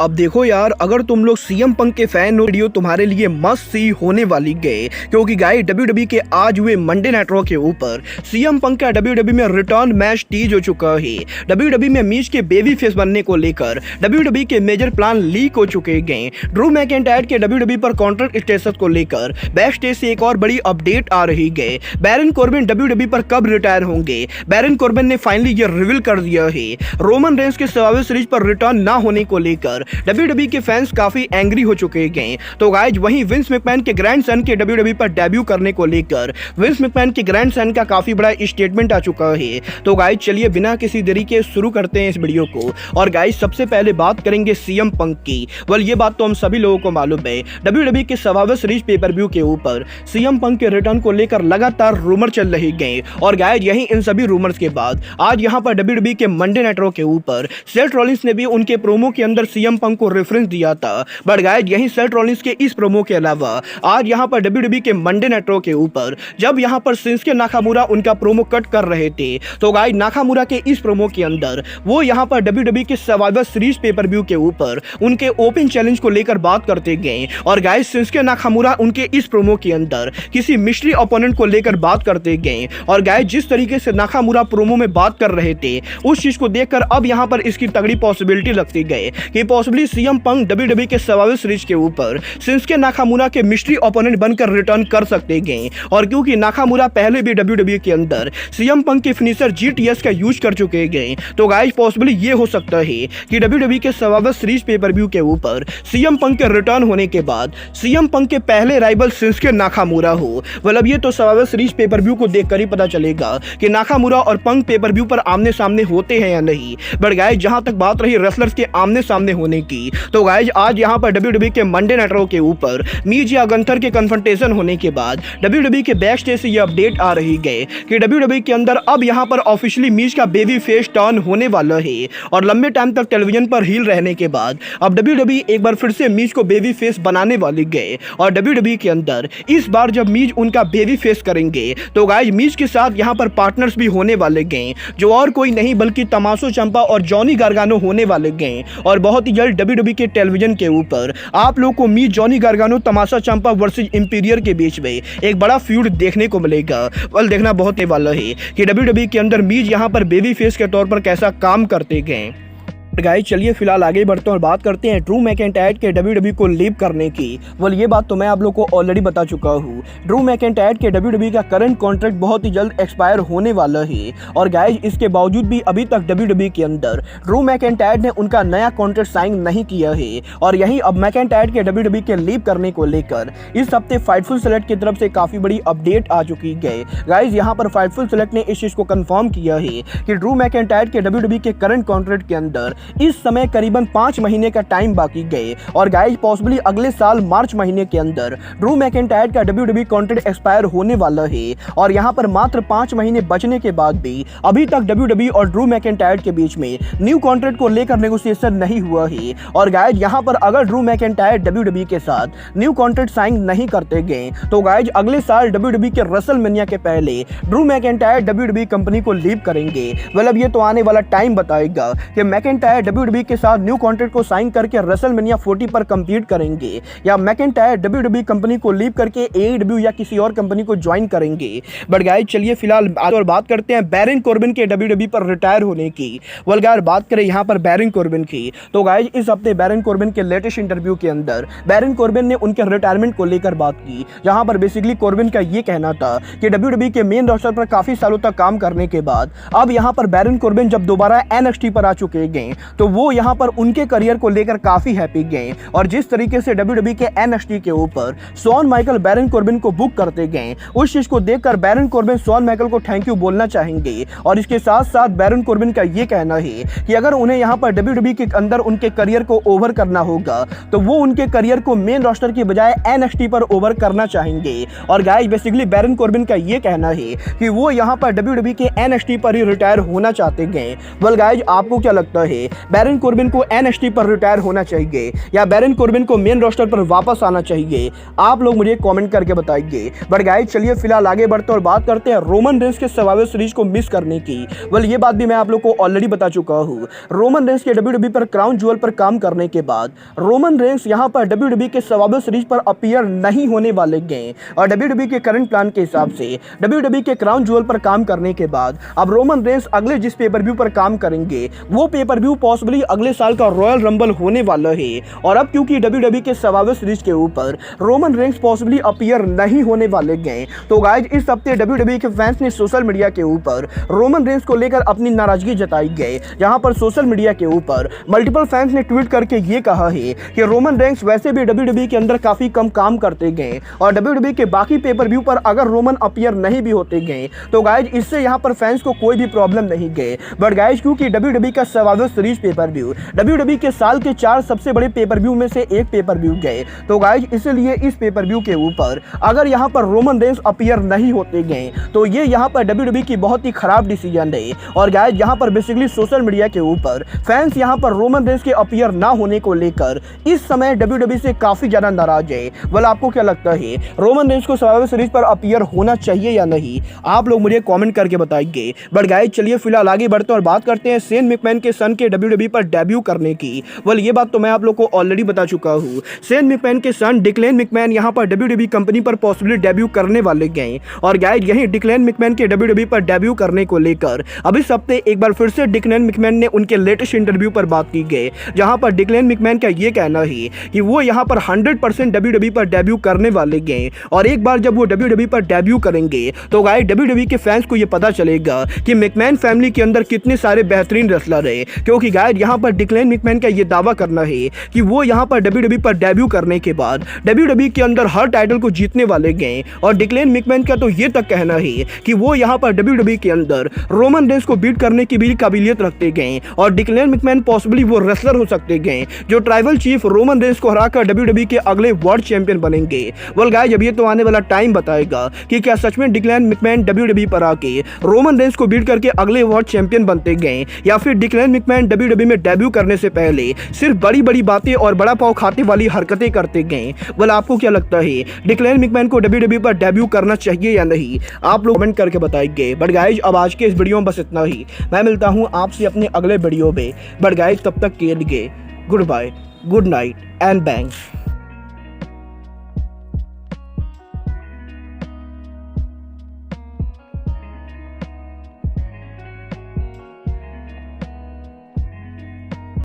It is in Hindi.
अब देखो यार, अगर तुम लोग सीएम पंक के फैन हो, वीडियो तुम्हारे लिए मस्ट सी होने वाली गए, क्योंकि गाइस डब्ल्यूडब्ल्यूई के आज हुए मंडे नाइट रॉ के ऊपर सीएम पंक का डब्ल्यूडब्ल्यूई में रिटर्न मैच टीज हो चुका है। डब्ल्यूडब्ल्यूई में मिज के बेबी फेस बनने को लेकर डब्ल्यूडब्ल्यूई के मेजर प्लान लीक हो चुके गए। ड्रू मैकिंटायर के डब्ल्यूडब्ल्यूई पर कॉन्ट्रैक्ट स्टेटस को लेकर बैक स्टेज से एक और बड़ी अपडेट आ रही है। बैरन कॉर्बिन डब्ल्यूडब्ल्यूई पर कब रिटायर होंगे, बैरन कॉर्बिन ने फाइनली ये रिवील कर दिया है। रोमन रेंस के सर्वाइवर सीरीज पर रिटर्न ना होने को लेकर डब्ल्यूडब्ल्यूई के फैंस काफी एंग्री हो चुके हैं। तो गाइज वहीं विंस मैकमैन के ग्रैंडसन के डब्ल्यूडब्ल्यूई पर डेब्यू करने को लेकर विंस मैकमैन के ग्रैंडसन का काफी बड़ा स्टेटमेंट आ चुका है। तो गाइज चलिए बिना किसी देरी के शुरू करते हैं इस वीडियो को। और गाइज सबसे पहले बात करेंगे सीएम पंक की। वेल ये बात तो हम सभी लोगों को मालूम है, डब्ल्यूडब्ल्यूई के सर्वाइवर सीरीज पेपर व्यू के ऊपर सीएम पंक के रिटर्न को लेकर लगातार रूमर चल रही गए। और गाइज यही इन सभी रूमर्स के बाद आज यहां पर डब्ल्यूडब्ल्यूई के मंडे नाइट रॉ के ऊपर सेथ रॉलिंस ने भी उनके प्रोमो के अंदर सीएम पंक को रेफरेंस दिया था। बट गाइस यही सेथ रॉलिंस के इस प्रोमो के अलावा आज यहां पर डब्ल्यूडब्ल्यूई के मंडे नाइट रॉ के ऊपर जब यहां पर शिंसुके नाकामुरा उनका प्रोमो कट कर रहे थे, तो गाइस नाकामुरा के इस प्रोमो के अंदर वो यहां पर डब्ल्यूडब्ल्यूई के सर्वाइवर सीरीज पेपर व्यू के ऊपर उनके ओपन चैलेंज को लेकर बात करते गए। और गाइस शिंसुके नाकामुरा उनके इस प्रोमो के अंदर किसी मिस्ट्री ओपोनेंट को लेकर बात करते गए। और गाइस जिस तरीके से नाकामुरा प्रोमो में बात कर रहे थे, उस चीज को देखकर अब यहां पर इसकी तगड़ी पॉसिबिलिटी लगती गई कि पॉसिबली सीएम पंक डब्ल्यूडब्ल्यूई के सर्वाइवर सीरीज के ऊपर शिंसुके नाकामुरा के मिस्ट्री ओपोनेंट बनकर रिटर्न कर सकते गए। और क्योंकि नाकामुरा पहले भी डब्ल्यूडब्ल्यूई के अंदर सीएम पंक के फिनिशर जीटीएस का यूज कर चुके गए, तो गाइस पॉसिबली ये हो सकता है कि डब्ल्यूडब्ल्यूई के सर्वाइवर सीरीज पेपर व्यू के ऊपर सीएम पंक के रिटर्न होने के बाद सीएम पंक के पहले राइवल शिंसुके नाकामुरा हो। मतलब ये तो सर्वाइवर सीरीज पेपर व्यू को देखकर ही पता चलेगा कि नाकामुरा और पंक पेपर व्यू पर आमने सामने होते हैं या नहीं। बट गाइस जहां तक बात रही रेसलर्स के आमने सामने होने की, तो गाइस आज यहां पर डब्ल्यूडब्ल्यूई के मंडे नाइट रॉ के ऊपर मीज या गंथर के कन्फ्रंटेशन होने के बाद डब्ल्यूडब्ल्यूई के बैक स्टेज से ये अपडेट आ रही है कि डब्ल्यूडब्ल्यूई के अंदर अब यहां पर ऑफिशियली मीज का बेबी फेस टर्न होने वाला है। और लंबे टाइम तक टेलीविजन पर हील रहने के बाद अब डब्ल्यूडब्ल्यूई एक बार फिर से मीज को बेबी फेस बनाने वाली गए। और डब्ल्यूडब्ल्यूई के अंदर इस बार जब मीज उनका बेबी फेस करेंगे, तो गाइस मीज के साथ यहां पर पार्टनर्स भी होने वाले गए, जो और कोई नहीं बल्कि तमाशो चंपा और जॉनी गार्गानो होने वाले गए। और बहुत ही जल्द डब्ल्यूडब्ल्यूई के टेलीविजन के ऊपर आप लोग को मीज जॉनी गार्गानो तमाशा चंपा वर्सेस इंपीरियर के बीच में एक बड़ा फ्यूड देखने को मिलेगा। वल देखना बहुत ही वाला है कि डब्ल्यूडब्ल्यूई के अंदर मीज यहां पर बेबी फेस के तौर पर कैसा काम करते गए। गाइस चलिए फिलहाल आगे बढ़ते हैं और बात करते हैं ड्रू मैकिंटायर के डब्ल्यूडब्ल्यूई को लीव करने की। वेल ये बात तो मैं आप लोग को ऑलरेडी बता चुका हूँ। ड्रू मैकिंटायर के डब्ल्यूडब्ल्यूई का करंट कॉन्ट्रैक्ट बहुत ही जल्द एक्सपायर होने वाला है। और गाइस इसके बावजूद भी अभी तक डब्ल्यूडब्ल्यूई के अंदर ड्रू मैकिंटायर ने उनका नया कॉन्ट्रैक्ट साइन नहीं किया है। और यही अब मैकिंटायर के डब्ल्यूडब्ल्यूई के लीव करने को लेकर इस हफ्ते फाइटफुल सेलेक्ट की तरफ से काफी बड़ी अपडेट आ चुकी है। गाइस यहाँ पर फाइटफुल सेलेक्ट ने इस चीज को कंफर्म किया है कि ड्रू मैकिंटायर के डब्ल्यूडब्ल्यूई के करंट कॉन्ट्रैक्ट के अंदर इस समय करीबन 5 महीने का टाइम बाकी गए। और गाइस पॉसिबली अगले साल मार्च महीने के अंदर ड्रू मैकिंटायर का डब्ल्यूडब्ल्यूई कॉन्ट्रैक्ट एक्सपायर होने वाला है। और यहां पर मात्र 5 महीने बचने के बाद भी अभी तक डब्ल्यूडब्ल्यूई और ड्रू मैकिंटायर के बीच में न्यू कॉन्ट्रैक्ट को लेकर नेगोशिएशन नहीं हुआ है। और गाइस यहां पर अगर ड्रू मैकिंटायर डब्ल्यूडब्ल्यूई के साथ न्यू कॉन्ट्रैक्ट साइन नहीं करते गए, तो गाइस अगले साल डब्ल्यूडब्ल्यूई के रेसलमेनिया के पहले ड्रू मैकिंटायर डब्ल्यूडब्ल्यूई कंपनी को लीव करेंगे। मतलब ये तो आने वाला टाइम बताएगा कि मैकिंटायर डब्ल्यूडब्ल्यूई के साथ न्यू कॉन्ट्रैक्ट को साइन करके रेसलमेनिया 40 पर कंपीट करेंगे, या मैकिंटायर डब्ल्यूडब्ल्यूई कंपनी को लीव करके एईडब्ल्यू या किसी और कंपनी को ज्वाइन करेंगे। बट गाइस चलिए फिलहाल और बात करते हैं बैरन कॉर्बिन के डब्ल्यूडब्ल्यूई पर रिटायर होने की। वेल गाइस बात करें यहां पर बैरन कॉर्बिन की, तो गाइस इस हफ्ते बैरन कॉर्बिन के लेटेस्ट इंटरव्यू के अंदर बैरन कॉर्बिन ने उनके रिटायरमेंट को लेकर बात की, जहां पर बेसिकली कॉर्बिन का ये कहना था कि डब्ल्यूडब्ल्यूई के मेन रोस्टर पर काफी सालों तक काम करने के बाद अब यहां पर बैरन कॉर्बिन जब दोबारा एनएक्सटी पर आ चुके गए, तो वो यहां पर उनके करियर को लेकर काफी हैप्पी गए। और जिस तरीके से डब्ल्यूडब्ल्यूई के एनएक्सटी के ऊपर शॉन माइकल बैरन कॉर्बिन को बुक करते गए, उस चीज को देखकर बैरन कॉर्बिन शॉन माइकल को थैंक यू बोलना चाहेंगे। और इसके साथ साथ बैरन कॉर्बिन का ये कहना है कि अगर उन्हें यहां पर डब्ल्यूडब्ल्यूई के अंदर उनके करियर को ओवर करना होगा, तो वो उनके करियर को मेन रोस्टर की बजाय एनएक्सटी पर ओवर करना चाहेंगे। और गाइस बेसिकली बैरन कॉर्बिन का ये कहना है कि वो यहां पर डब्ल्यूडब्ल्यूई के एनएक्सटी पर ही रिटायर होना चाहते गए। वेल गाइस आपको क्या लगता है बैरन कॉर्बिन को एनएक्सटी पर रिटायर होना चाहिए या बैरन कॉर्बिन को मेन रोस्टर पर वापस आना चाहिए? आप लोग मुझे कमेंट करके बताइए। बट गाइस चलिए फिलहाल आगे बढ़ते और बात करते हैं रोमन रेंस के सर्वाइवर सीरीज को मिस करने की। वेल ये बात भी मैं आप लोग को ऑलरेडी बता चुका हूं। रोमन रेंस के डब्ल्यूडब्ल्यूई पर क्राउन ज्वेल पर काम करने के बाद रोमन रेंस यहां पर डब्ल्यूडब्ल्यूई के सर्वाइवर सीरीज पर अपीयर नहीं होने वाले गए और डब्ल्यूडब्ल्यूई के करंट प्लान के हिसाब से डब्ल्यूडब्ल्यूई के क्राउन ज्वेल पर काम करने के बाद अब रोमन रेंस अगले जिस पेपर व्यू पर काम करेंगे वो पेपर व्यू पॉसिबली अगले साल का रॉयल रंबल होने वाला है। और अब क्योंकि डब्ल्यूडब्ल्यूई के सर्वाइवर सीरीज के ऊपर रोमन रेंस पॉसिबली अपीयर नहीं होने वाले गए, तो गाइस इस हफ्ते डब्ल्यूडब्ल्यूई के फैंस ने सोशल मीडिया के ऊपर रोमन रेंस को लेकर अपनी नाराजगी जताई गई। यहां पर सोशल मीडिया के ऊपर मल्टीपल फैंस ने ट्वीट करके ये कहा है कि रोमन रेंस वैसे भी डब्ल्यूडब्ल्यूई के अंदर काफी कम काम करते गए और डब्ल्यूडब्ल्यूई के बाकी पेपर व्यू पर अगर रोमन अपीयर नहीं भी होते गए तो गाइस इससे यहां पर फैंस को कोई भी प्रॉब्लम नहीं गए। बट गाइस क्योंकि डब्ल्यूडब्ल्यूई का survivor series pay per view WWE के साल के 4 सबसे बड़े पेपर व्यू में से एक पेपर व्यू गए, तो गाइस इसलिए इस पेपर व्यू के ऊपर अगर यहां पर रोमन रेंस अपीयर नहीं होते गए तो ये यहां पर डब्ल्यूडब्ल्यूई की बहुत ही खराब डिसीजन है। और गाइस यहां पर बेसिकली सोशल मीडिया के ऊपर फैंस यहां पर रोमन रेंस के अपीयर ना होने को लेकर इस समय डब्ल्यूडब्ल्यूई से काफी ज्यादा नाराज है। वेल आपको क्या लगता है रोमन रेंस को सर्वाइवर सीरीज पर अपीयर होना चाहिए या नहीं? आप लोग मुझे कमेंट करके बताइए। बट गाइस चलिए फिलहाल आगे बढ़ते और बात करते हैं शेन मैकमैन के सन के डब्ल्यूडब्ल्यूई पर डेब्यू करने की। वेल ये बात तो मैं आप लोग को ऑलरेडी बता चुका हूं। शेन मैकमैन के सन डिक्लेन मैकमैन यहां पर डब्ल्यूडब्ल्यूई कंपनी पर पॉसिबली डेब्यू करने वाले गए और गाइस यही डिक्लेन मैकमैन के डब्ल्यूडब्ल्यूई पर डेब्यू करने को लेकर अब इस हफ्ते एक बार फिर से डिक्लेन मैकमैन ने उनके लेटेस्ट इंटरव्यू पर बात की गई, जहां पर डिक्लेन मैकमैन का ये कहना है कि वो यहां पर 100% डब्ल्यूडब्ल्यूई पर डेब्यू करने वाले गए और एक बार जब वो डब्ल्यूडब्ल्यूई पर डेब्यू करेंगे तो गाइस डब्ल्यूडब्ल्यूई के फैंस को ये पता चलेगा कि मैकमैन फैमिली के अंदर कितने सारे बेहतरीन रेसलर है। क्योंकि गाइस यहां पर डिक्लेन मैकमैन का ये दावा करना है कि वो यहां पर डब्ल्यूडब्ल्यूई पर डेब्यू करने के बाद डब्ल्यूडब्ल्यूई के अंदर हर टाइटल को जीतने वाले गए और डिक्लेन मैकमैन का तो ये तक कहना है कि वो यहां पर डब्ल्यूडब्ल्यूई के अंदर रोमन रेंस को बीट करने की भी काबिलियत रखते गए और डिक्लेन मैकमैन पॉसिबली वो रेसलर हो सकते गए जो ट्राइबल चीफ रोमन रेंस को हराकर डब्ल्यूडब्ल्यूई के अगले वर्ल्ड चैंपियन बनेंगे। वेल गाइस अब ये तो आने वाला टाइम बताएगा कि क्या सच में डिक्लेन मैकमैन डब्ल्यूडब्ल्यूई पर आके रोमन रेंस को बीट करके अगले वर्ल्ड चैंपियन बनते गए या फिर डिक्लेन मैकमैन डब्ल्यूडब्ल्यूई में डेब्यू करने से पहले सिर्फ बड़ी बड़ी बातें और बड़ा पाव खाते वाली हरकतें करते गए। वेल आपको क्या लगता है डिक्लेन मैकमैन को डब्ल्यूडब्ल्यूई पर डेब्यू करना चाहिए या नहीं? आप लोग कमेंट करके बताइए। बट गाइस अब आज के इस वीडियो में बस इतना ही। मैं मिलता हूं आपसे अपने अगले वीडियो में। बट गाइस तब तक के लिए goodbye, good night and bangs.